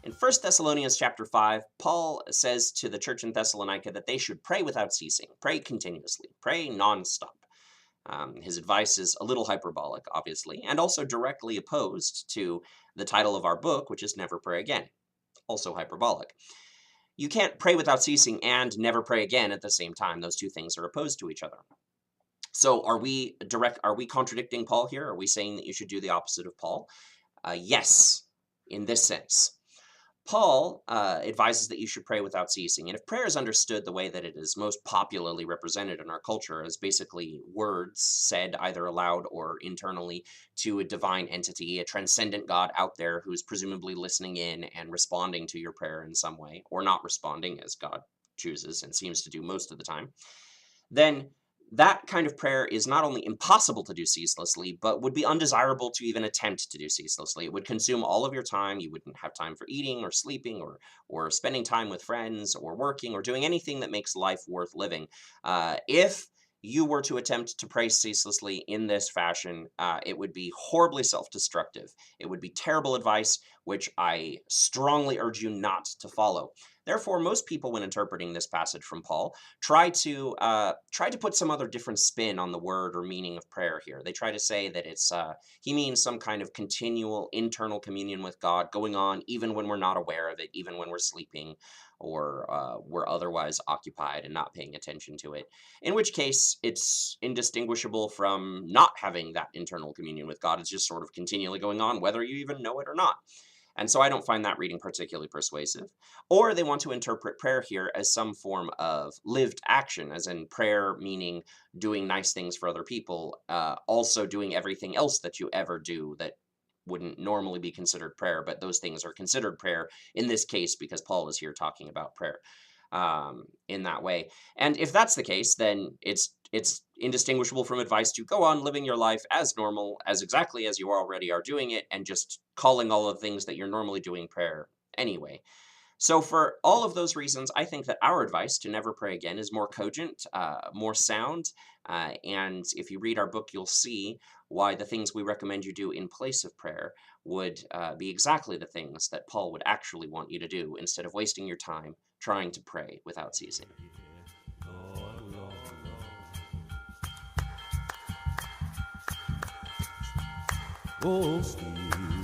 In 1 Thessalonians chapter 5, Paul says to the church in Thessalonica that they should pray without ceasing, pray continuously, pray nonstop. His advice is a little hyperbolic, obviously, and also directly opposed to the title of our book, which is Never Pray Again, also hyperbolic. You can't pray without ceasing and never pray again at the same time. Those two things are opposed to each other. So are we contradicting Paul here? Are we saying that you should do the opposite of Paul? Yes, in this sense. Paul advises that you should pray without ceasing. And if prayer is understood the way that it is most popularly represented in our culture as basically words said either aloud or internally to a divine entity, a transcendent God out there who's presumably listening in and responding to your prayer in some way, or not responding as God chooses and seems to do most of the time, then that kind of prayer is not only impossible to do ceaselessly, but would be undesirable to even attempt to do ceaselessly. It would consume all of your time. You wouldn't have time for eating or sleeping or spending time with friends or working or doing anything that makes life worth living. If you were to attempt to pray ceaselessly in this fashion, it would be horribly self-destructive. It would be terrible advice, which I strongly urge you not to follow. Therefore, most people, when interpreting this passage from Paul, try to put some other different spin on the word or meaning of prayer here. They try to say that it's he means some kind of continual internal communion with God going on even when we're not aware of it, even when we're sleeping or we're otherwise occupied and not paying attention to it. In which case, it's indistinguishable from not having that internal communion with God. It's just sort of continually going on, whether you even know it or not. And so I don't find that reading particularly persuasive. Or they want to interpret prayer here as some form of lived action, as in prayer meaning doing nice things for other people, also doing everything else that you ever do that wouldn't normally be considered prayer, but those things are considered prayer in this case because Paul is here talking about prayer in that way. And if that's the case, then it's indistinguishable from advice to go on living your life as normal, as exactly as you already are doing it, and just calling all of the things that you're normally doing prayer anyway. So for all of those reasons, I think that our advice to never pray again is more cogent, more sound, and if you read our book, you'll see why the things we recommend you do in place of prayer would be exactly the things that Paul would actually want you to do instead of wasting your time trying to pray without ceasing. Oh, Steve.